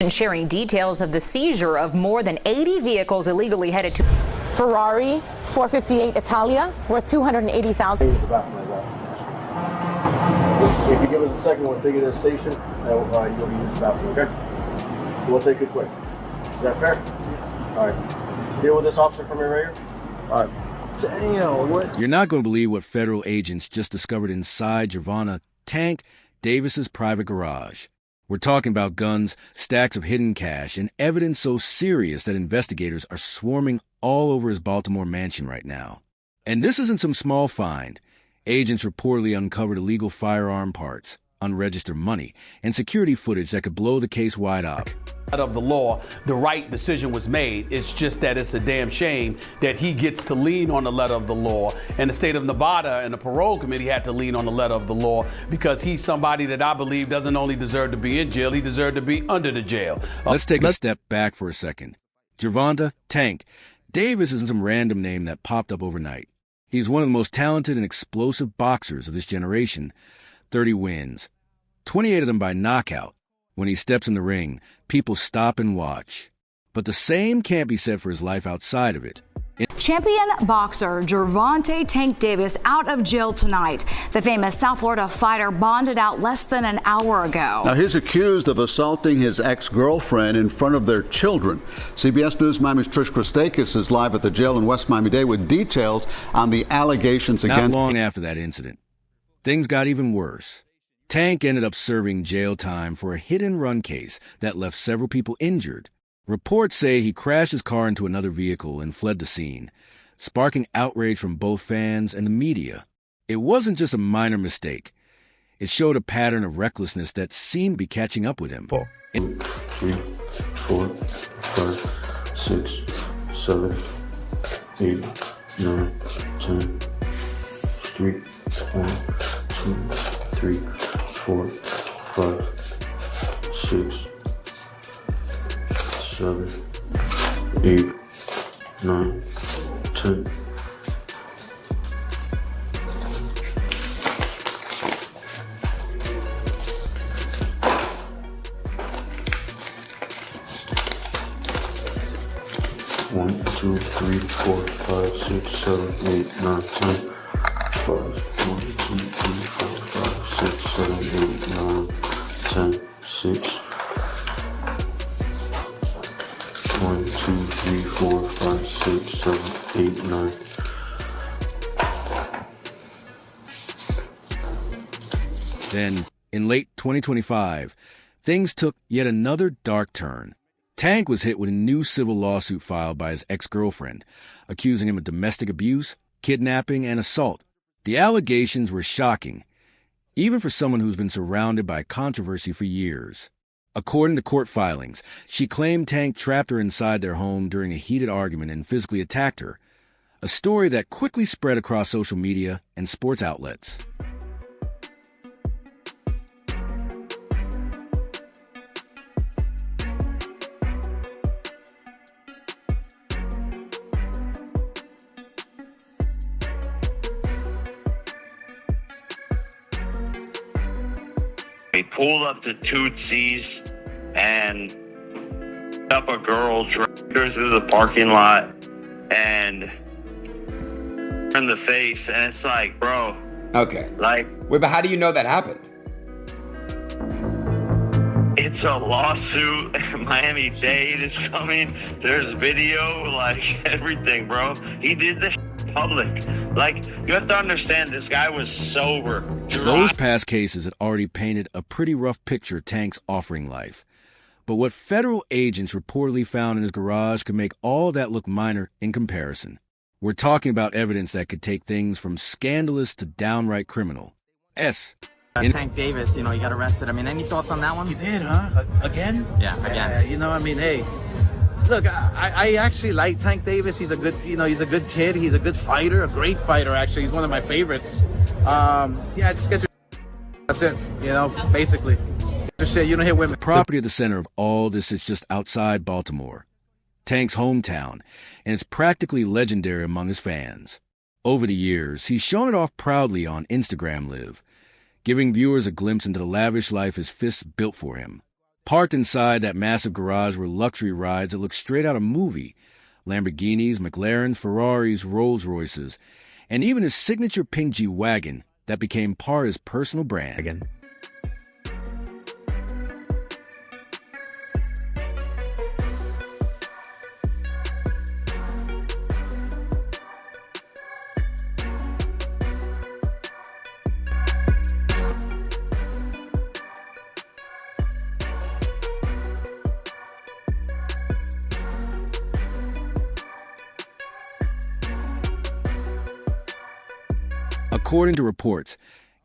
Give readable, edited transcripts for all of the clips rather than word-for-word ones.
and sharing details of the seizure of more than 80 vehicles illegally headed to Ferrari 458 Italia worth $280,000. If you give us a second, we'll take you to the station. You'll use the bathroom, okay? We'll take it quick. Is that fair? All right. Deal with this officer for me right here. All right. Damn, what? You're not going to believe what federal agents just discovered inside Gervonta Tank Davis's private garage. We're talking about guns, stacks of hidden cash, and evidence so serious that investigators are swarming all over his Baltimore mansion right now. And this isn't some small find. Agents reportedly uncovered illegal firearm parts, unregistered money, and security footage that could blow the case wide up. Of the law, the right decision was made. It's just that it's a damn shame that he gets to lean on the letter of the law, and the state of Nevada and the parole committee had to lean on the letter of the law because he's somebody that I believe doesn't only deserve to be in jail, he deserved to be under the jail. Let's take a step back for a second. Gervonta Tank Davis isn't some random name that popped up overnight. He's one of the most talented and explosive boxers of this generation. 30 wins, 28 of them by knockout. When he steps in the ring, people stop and watch. But the same can't be said for his life outside of it. Champion boxer Gervonta Tank Davis out of jail tonight. The famous South Florida fighter bonded out less than an hour ago. Now he's accused of assaulting his ex-girlfriend in front of their children. CBS News Miami's Trish Christakis is live at the jail in West Miami-Dade with details on the allegations against. Not long after that incident, things got even worse. Tank ended up serving jail time for a hit-and-run case that left several people injured. Reports say he crashed his car into another vehicle and fled the scene, sparking outrage from both fans and the media. It wasn't just a minor mistake. It showed a pattern of recklessness that seemed to be catching up with him. 3, 4, 5, 6, 7, 8, 9, 10. Street 1, 2, 3, 4, 5, 6, 7, 8, 9, 10. One, two, three, four, five, six, 7, 8, 9, 10. 5, 1, 2, 3, 4, 5, 6, 7, 8, 9, 10, 6. 1, 2, 3, 4, 5, 6, 7, 8, 9. Then, in late 2025, things took yet another dark turn. Tank was hit with a new civil lawsuit filed by his ex-girlfriend, accusing him of domestic abuse, kidnapping, and assault. The allegations were shocking, even for someone who's been surrounded by controversy for years. According to court filings, she claimed Tank trapped her inside their home during a heated argument and physically attacked her, a story that quickly spread across social media and sports outlets. He pulled up to Tootsie's and up a girl, dragged her through the parking lot, and in the face. And it's like, bro. Okay. Like, wait, but how do you know that happened? It's a lawsuit. Miami-Dade is coming. There's video, like everything, bro. He did this public. Like, you have to understand, this guy was sober. Those past cases had already painted a pretty rough picture of Tank's offering life. But what federal agents reportedly found in his garage could make all that look minor in comparison. We're talking about evidence that could take things from scandalous to downright criminal. Tank Davis, he got arrested. I mean, any thoughts on that one? You did, huh? Again? Yeah, again. Hey, look, I actually like Tank Davis. He's a good, he's a good kid. He's a good fighter, a great fighter, actually. He's one of my favorites. Just get your that's it, basically. Just say you don't hit women. The property at the center of all this is just outside Baltimore, Tank's hometown, and it's practically legendary among his fans. Over the years, he's shown it off proudly on Instagram Live, giving viewers a glimpse into the lavish life his fists built for him. Parked inside that massive garage were luxury rides that looked straight out of a movie. Lamborghinis, McLarens, Ferraris, Rolls-Royces, and even his signature pink G-Wagon that became part of his personal brand. According to reports,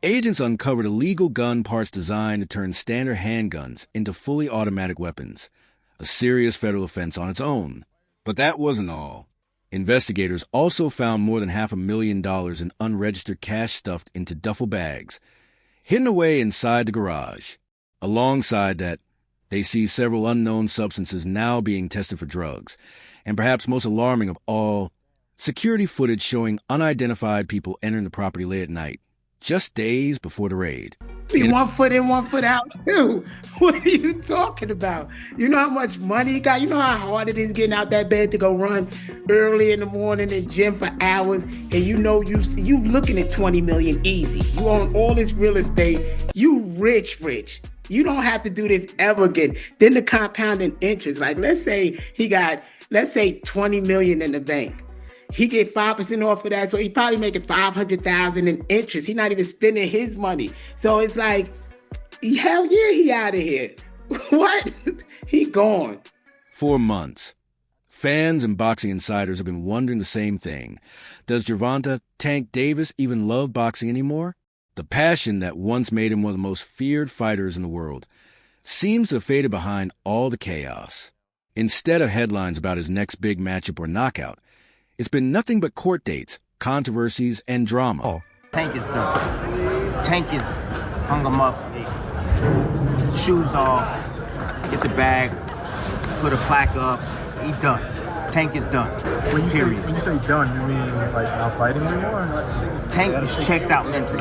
agents uncovered illegal gun parts designed to turn standard handguns into fully automatic weapons, a serious federal offense on its own. But that wasn't all. Investigators also found more than $500,000 in unregistered cash stuffed into duffel bags, hidden away inside the garage. Alongside that, they see several unknown substances now being tested for drugs, and perhaps most alarming of all, security footage showing unidentified people entering the property late at night, just days before the raid. Be 1 foot in, 1 foot out, too. What are you talking about? You know how much money he got? You know how hard it is getting out that bed to go run early in the morning in the gym for hours, and you know you looking at $20 million easy. You own all this real estate. You rich. You don't have to do this ever again. Then the compounding interest, like let's say $20 million in the bank. He get 5% off of that, so he probably making $500,000 in interest. He not even spending his money. So it's like, hell yeah, he out of here. What? He gone. For months, fans and boxing insiders have been wondering the same thing. Does Gervonta Tank Davis even love boxing anymore? The passion that once made him one of the most feared fighters in the world seems to have faded behind all the chaos. Instead of headlines about his next big matchup or knockout, it's been nothing but court dates, controversies, and drama. Tank is done. Tank is hung him up, shoes off, get the bag, put a plaque up. He done. Tank is done. When you say done, you mean like not fighting anymore? Tank is checked out mentally.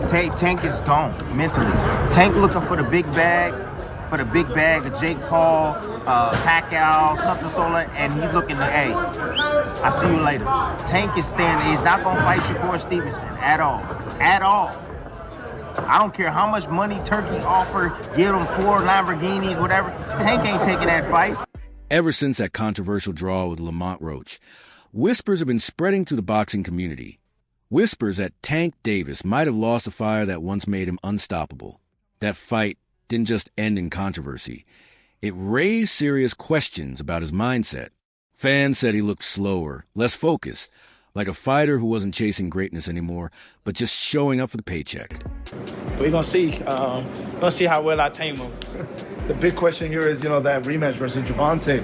Tank is gone mentally. Tank looking for the big bag. For the big bag of Jake Paul, Pacquiao, something sort, and he's looking to, hey, I'll see you later. Tank is standing, he's not going to fight Shakur Stevenson at all. At all. I don't care how much money Turkey offered, give him 4 Lamborghinis, whatever. Tank ain't taking that fight. Ever since that controversial draw with Lamont Roach, whispers have been spreading through the boxing community. Whispers that Tank Davis might have lost the fire that once made him unstoppable. That fight didn't just end in controversy. It raised serious questions about his mindset. Fans said he looked slower, less focused, like a fighter who wasn't chasing greatness anymore, but just showing up for the paycheck. We're going to see. Gonna see how well I tame him. The big question here is, that rematch versus Gervonta.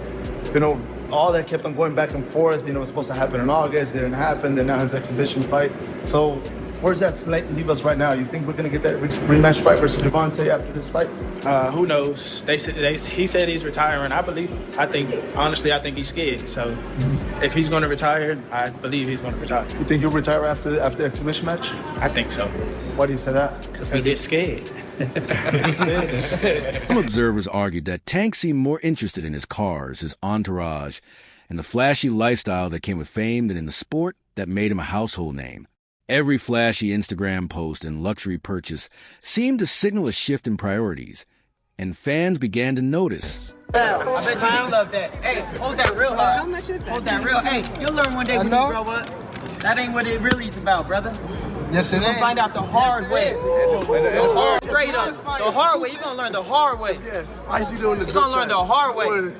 All that kept on going back and forth. It was supposed to happen in August. It didn't happen. Then now his exhibition fight. So where's that leave us right now? You think we're going to get that rematch fight versus Gervonta after this fight? Who knows? He said he's retiring. I believe him. I think he's scared. So if he's going to retire, I believe he's going to retire. You think he'll retire after the exhibition match? I think so. Why do you say that? Because we get scared. Some observers argued that Tank seemed more interested in his cars, his entourage, and the flashy lifestyle that came with fame than in the sport that made him a household name. Every flashy Instagram post and luxury purchase seemed to signal a shift in priorities, and fans began to notice. I bet you love that. Hey, hold that real hard. How much is that? Hold that real. Hey, you'll learn one day when you grow up. That ain't what it really is about, brother. Yes, it is. You're gonna find out the hard way. Straight up. The hard way. You're gonna learn the hard way. Yes, You're gonna learn the hard way.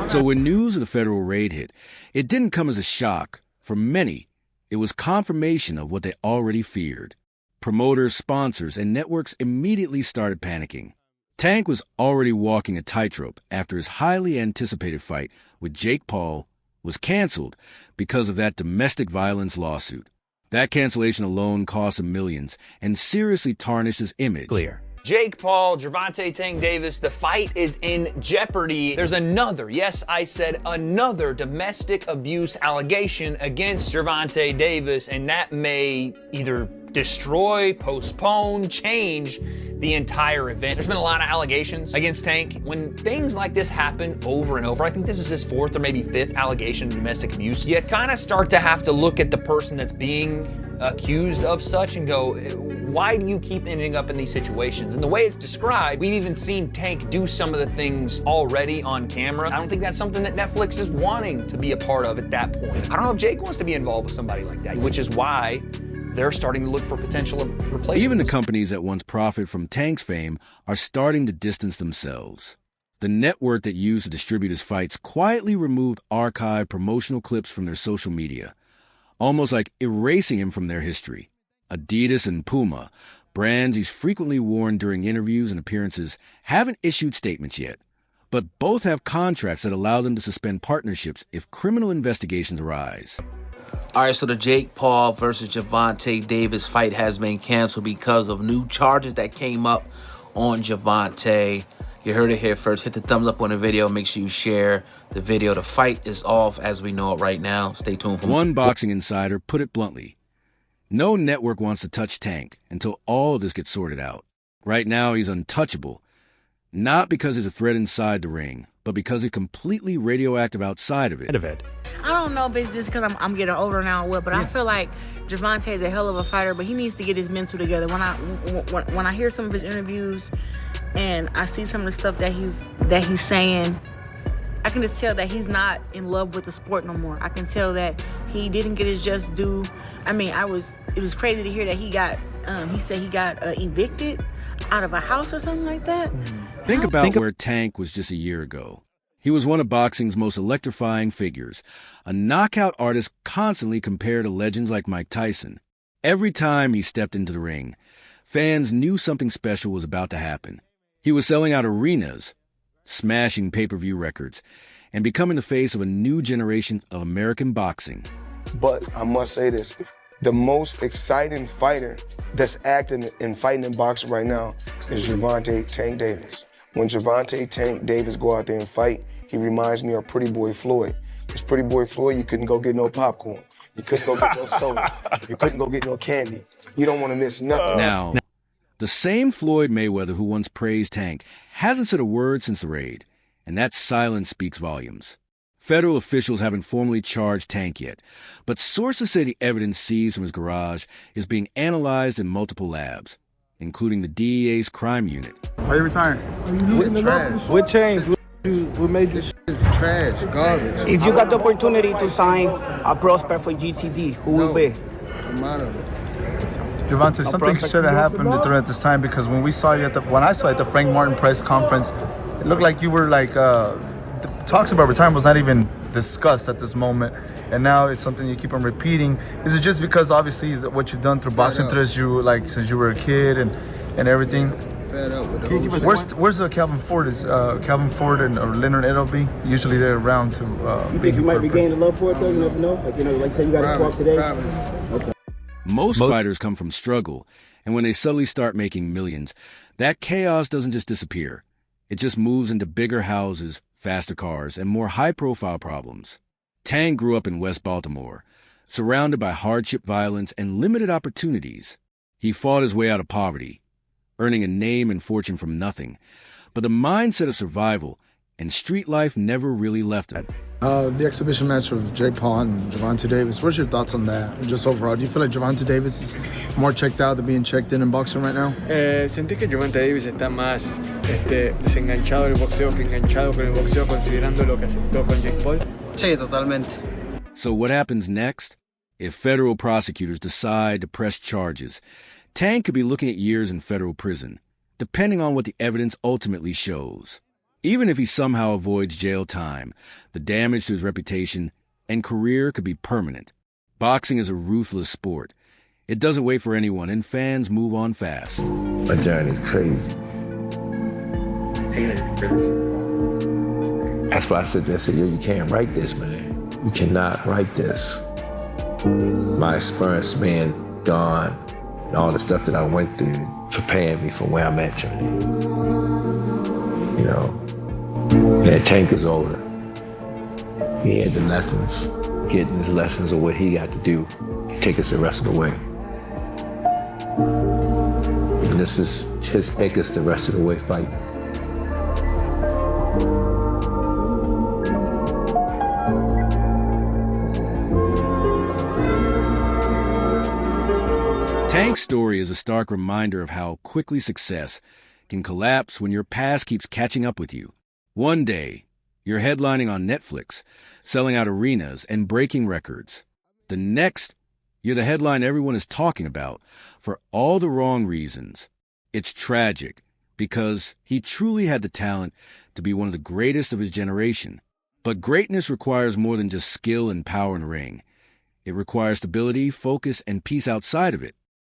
So when news of the federal raid hit, it didn't come as a shock. For many, it was confirmation of what they already feared. Promoters, sponsors, and networks immediately started panicking. Tank was already walking a tightrope after his highly anticipated fight with Jake Paul was canceled because of that domestic violence lawsuit. That cancellation alone cost him millions and seriously tarnished his image. Clear. Jake Paul, Gervonta Tank Davis, the fight is in jeopardy. There's another, yes, I said another domestic abuse allegation against Gervonta Davis, and that may either destroy, postpone, change the entire event. There's been a lot of allegations against Tank. When things like this happen over and over, I think this is his fourth or maybe fifth allegation of domestic abuse, you kind of start to have to look at the person that's being accused of such and go, why do you keep ending up in these situations? And the way it's described, we've even seen Tank do some of the things already on camera. I don't think that's something that Netflix is wanting to be a part of at that point. I don't know if Jake wants to be involved with somebody like that, which is why they're starting to look for potential replacements. Even the companies that once profited from Tank's fame are starting to distance themselves. The network that used to distribute his fights quietly removed archived promotional clips from their social media, almost like erasing him from their history. Adidas and Puma, brands he's frequently worn during interviews and appearances, haven't issued statements yet, but both have contracts that allow them to suspend partnerships if criminal investigations arise. All right, so the Jake Paul versus Gervonta Davis fight has been canceled because of new charges that came up on Gervonta. You heard it here first. Hit the thumbs up on the video. Make sure you share the video. The fight is off as we know it right now. Stay tuned for more. One boxing insider put it bluntly: no network wants to touch Tank until all of this gets sorted out. Right now, he's untouchable, not because he's a threat inside the ring, but because he's completely radioactive outside of it. I don't know if it's just because I'm getting older now or what, but I feel like Gervonta is a hell of a fighter, but he needs to get his mental together. When I hear some of his interviews and I see some of the stuff that he's saying, I can just tell that he's not in love with the sport no more. I can tell that he didn't get his just due. I mean, it was crazy to hear that he said he got evicted out of a house or something like that. Think about where Tank was just a year ago. He was one of boxing's most electrifying figures, a knockout artist constantly compared to legends like Mike Tyson. Every time he stepped into the ring, fans knew something special was about to happen. He was selling out arenas, smashing pay-per-view records, and becoming the face of a new generation of American boxing. But I must say this, the most exciting fighter that's acting and fighting in boxing right now is Gervonta Tank Davis. When Gervonta Tank Davis go out there and fight, he reminds me of Pretty Boy Floyd. Because Pretty Boy Floyd, you couldn't go get no popcorn. You couldn't go get no soda. You couldn't go get no candy. You don't want to miss nothing. Now, the same Floyd Mayweather who once praised Tank hasn't said a word since the raid, and that silence speaks volumes. Federal officials haven't formally charged Tank yet, but sources say the evidence seized from his garage is being analyzed in multiple labs, including the DEA's crime unit. Are you retiring? What trash? What changed? What made this shit trash, garbage? If you got the opportunity to sign a prospect for GTD, who will be? I'm out of it. Gervonta, something should have happened during this time, because when I saw you at the Frank Martin press conference, it looked like you were like the talks about retirement was not even discussed at this moment, and now it's something you keep on repeating. Is it just because obviously what you've done through boxing since you were a kid and everything? Fed up with Where's Calvin Ford? Is Calvin Ford or Leonard Edelby? Usually they're around to. You think you might be gaining love for it though? You never know. Like you say, you got a spark today. Okay. Most fighters come from struggle, and when they suddenly start making millions, that chaos doesn't just disappear. It just moves into bigger houses, faster cars, and more high-profile problems. Tank grew up in West Baltimore, surrounded by hardship, violence, and limited opportunities. He fought his way out of poverty, earning a name and fortune from nothing. But the mindset of survival and street life never really left him. The exhibition match with Jake Paul and Gervonta Davis, what's your thoughts on that? Just overall, do you feel like Gervonta Davis is more checked out than being checked in boxing right now? Sentí que Gervonta Davis está más desenganchado del boxeo que enganchado con el boxeo, considerando lo que aceptó con Jake Paul. Sí, totalmente. So what happens next? If federal prosecutors decide to press charges, Tank could be looking at years in federal prison, depending on what the evidence ultimately shows. Even if he somehow avoids jail time, the damage to his reputation and career could be permanent. Boxing is a ruthless sport. It doesn't wait for anyone, and fans move on fast. My journey's crazy. That's why I said, yo, you can't write this, man. You cannot write this. My experience being gone and all the stuff that I went through preparing me for where I'm at today. You know, yeah, Tank is older. He had the lessons, getting his lessons of what he got to do, take us the rest of the way. And this is his take us the rest of the way fight. Tank's story is a stark reminder of how quickly success can collapse when your past keeps catching up with you. One day, you're headlining on Netflix, selling out arenas and breaking records. The next, you're the headline everyone is talking about for all the wrong reasons. It's tragic because he truly had the talent to be one of the greatest of his generation. But greatness requires more than just skill and power in the ring. It requires stability, focus, and peace outside of it.